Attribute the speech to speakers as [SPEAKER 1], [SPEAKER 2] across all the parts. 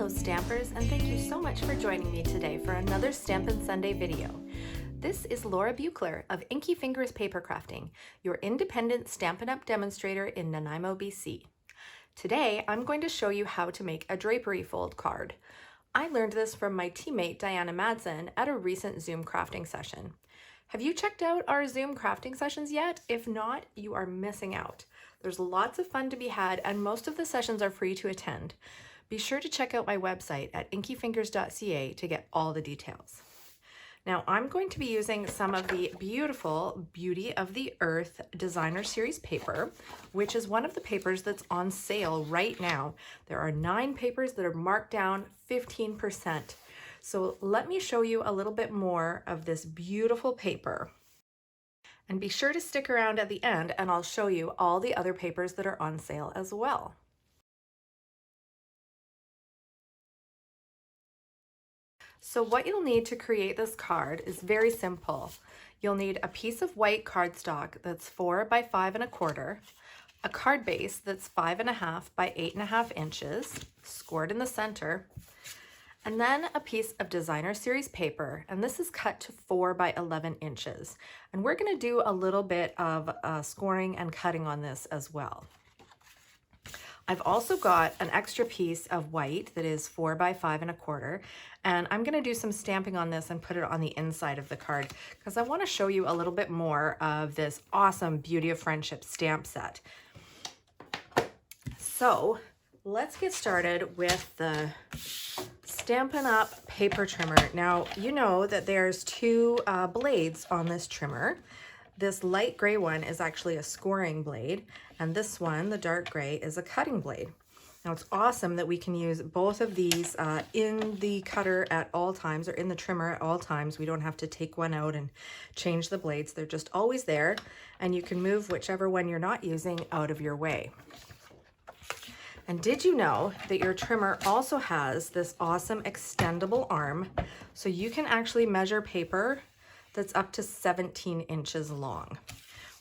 [SPEAKER 1] Hello Stampers, and thank you so much for joining me today for another Stampin' Sunday video. This is Laura Buechler of Inkyfingers Papercrafting, your independent Stampin' Up! Demonstrator in Nanaimo, BC. Today I'm going to show you how to make a drapery fold card. I learned this from my teammate Diana Madsen at a recent Zoom crafting session. Have you checked out our Zoom crafting sessions yet? If not, you are missing out. There's lots of fun to be had, and most of the sessions are free to attend. Be sure to check out my website at inkyfingers.ca to get all the details. Now I'm going to be using some of the beautiful Beauty of the Earth Designer Series paper, which is one of the papers that's on sale right now. There are 9 papers that are marked down 15%. So let me show you a little bit more of this beautiful paper. And be sure to stick around at the end and I'll show you all the other papers that are on sale as well. So what you'll need to create this card is very simple. You'll need a piece of white cardstock that's 4 by 5 1/4, a card base that's 5 1/2 by 8 1/2 inches, scored in the center, and then a piece of Designer Series paper, and this is cut to 4 by 11 inches. And we're going to do a little bit of scoring and cutting on this as well. I've also got an extra piece of white that is 4 by 5 1/4, and I'm going to do some stamping on this and put it on the inside of the card because I want to show you a little bit more of this awesome Beauty of Friendship stamp set. So let's get started with the Stampin' Up! Paper trimmer. Now you know that there's 2 blades on this trimmer. This light gray one is actually a scoring blade, and this one, the dark gray, is a cutting blade. Now it's awesome that we can use both of these in the cutter at all times, or in the trimmer at all times. We don't have to take one out and change the blades. They're just always there, and you can move whichever one you're not using out of your way. And did you know that your trimmer also has this awesome extendable arm, so you can actually measure paper that's up to 17 inches long,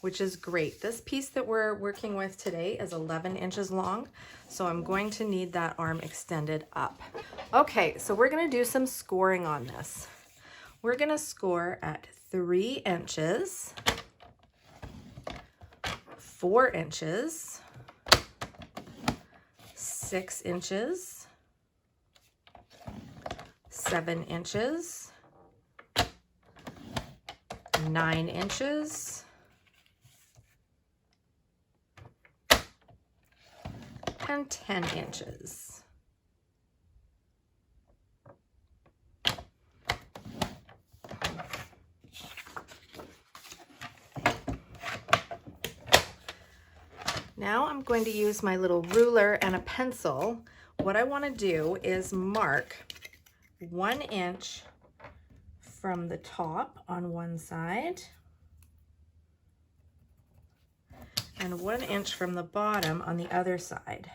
[SPEAKER 1] which is great. This piece that we're working with today is 11 inches long, so I'm going to need that arm extended up. Okay, so we're gonna do some scoring on this. We're gonna score at 3 inches, 4 inches, 6 inches, 7 inches, 9 inches, and 10 inches. Now I'm going to use my little ruler and a pencil. What I want to do is mark 1 inch from the top on one side and 1 inch from the bottom on the other side.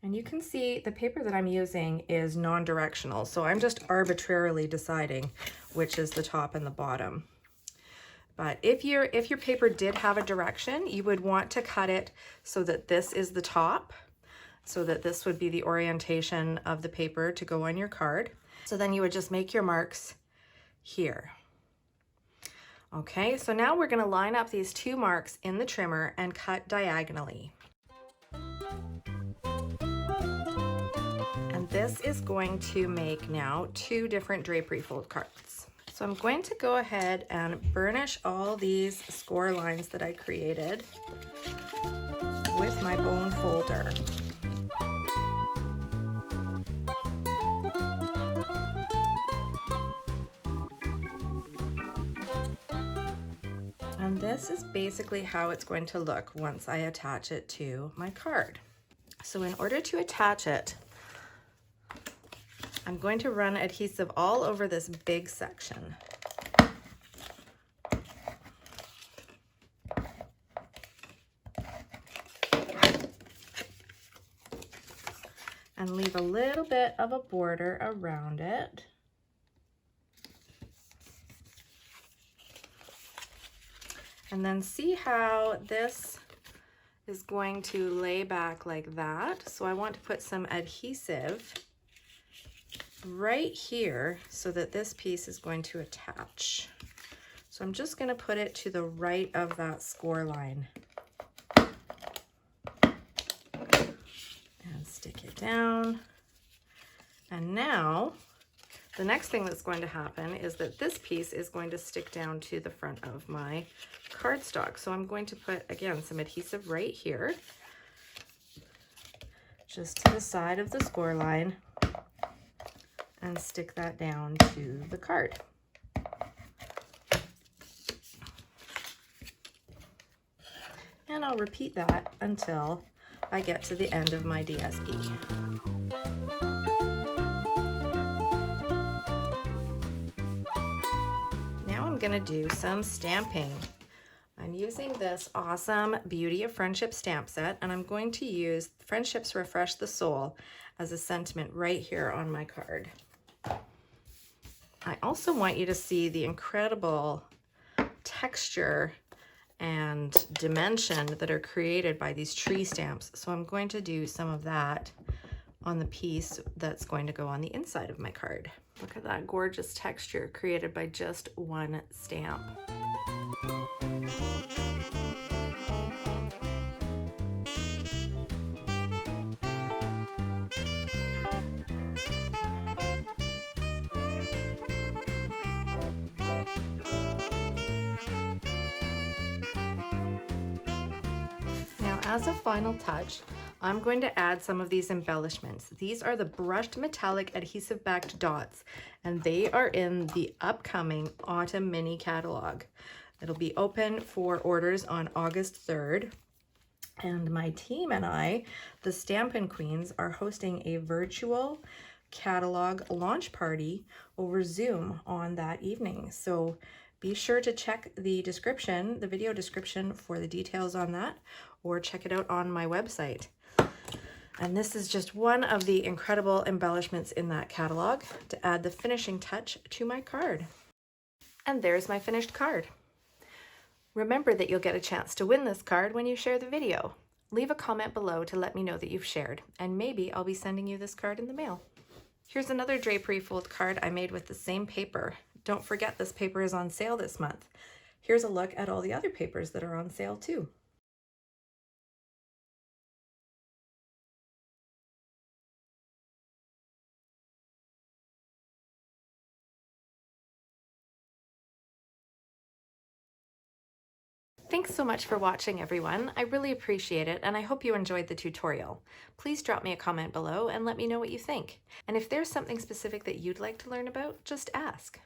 [SPEAKER 1] And you can see the paper that I'm using is non-directional, so I'm just arbitrarily deciding which is the top and the bottom. But if your paper did have a direction, you would want to cut it so that this is the top, so that this would be the orientation of the paper to go on your card. So then you would just make your marks here. Okay, so now we're going to line up these 2 marks in the trimmer and cut diagonally. And this is going to make now 2 different drapery fold cards. So I'm going to go ahead and burnish all these score lines that I created with my bone folder. And this is basically how it's going to look once I attach it to my card. So in order to attach it, I'm going to run adhesive all over this big section. And leave a little bit of a border around it. And then see how this is going to lay back like that. So I want to put some adhesive right here so that this piece is going to attach. So I'm just going to put it to the right of that score line. And stick it down. And now the next thing that's going to happen is that this piece is going to stick down to the front of my cardstock. So I'm going to put, again, some adhesive right here, just to the side of the score line, and stick that down to the card. And I'll repeat that until I get to the end of my DSP. Going to do some stamping. I'm using this awesome Beauty of Friendship stamp set, and I'm going to use Friendships Refresh the Soul as a sentiment right here on my card. I also want you to see the incredible texture and dimension that are created by these tree stamps. So I'm going to do some of that on the piece that's going to go on the inside of my card. Look at that gorgeous texture created by just one stamp. Now, as a final touch, I'm going to add some of these embellishments. These are the brushed metallic adhesive backed dots, and they are in the upcoming Autumn Mini Catalog. It'll be open for orders on August 3rd. And my team and I, the Stampin' Queens, are hosting a virtual catalog launch party over Zoom on that evening. So be sure to check the description, the video description, for the details on that, or check it out on my website. And this is just one of the incredible embellishments in that catalog to add the finishing touch to my card. And there's my finished card. Remember that you'll get a chance to win this card when you share the video. Leave a comment below to let me know that you've shared, and maybe I'll be sending you this card in the mail. Here's another Drapery fold card I made with the same paper. Don't forget, this paper is on sale this month. Here's a look at all the other papers that are on sale too. Thanks so much for watching, everyone. I really appreciate it, and I hope you enjoyed the tutorial. Please drop me a comment below and let me know what you think. And if there's something specific that you'd like to learn about, just ask.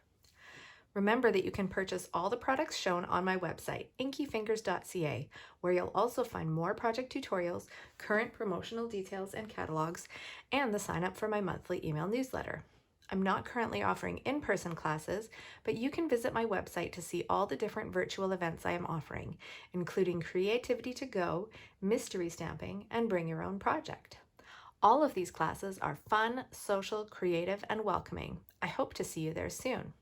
[SPEAKER 1] Remember that you can purchase all the products shown on my website, inkyfingers.ca, where you'll also find more project tutorials, current promotional details and catalogs, and the sign up for my monthly email newsletter. I'm not currently offering in-person classes, but you can visit my website to see all the different virtual events I am offering, including Creativity to Go, Mystery Stamping, and Bring Your Own Project. All of these classes are fun, social, creative, and welcoming. I hope to see you there soon.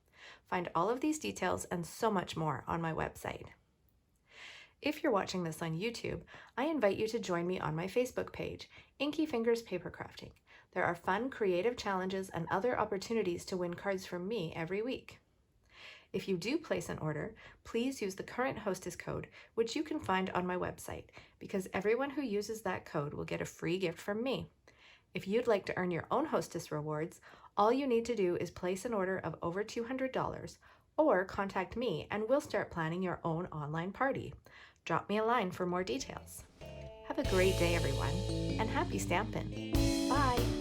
[SPEAKER 1] Find all of these details and so much more on my website. If you're watching this on YouTube, I invite you to join me on my Facebook page, Inkyfingers Papercrafting. There are fun, creative challenges and other opportunities to win cards from me every week. If you do place an order, please use the current Hostess code, which you can find on my website, because everyone who uses that code will get a free gift from me. If you'd like to earn your own Hostess rewards, all you need to do is place an order of over $200, or contact me and we'll start planning your own online party. Drop me a line for more details. Have a great day, everyone, and happy stampin'. Bye!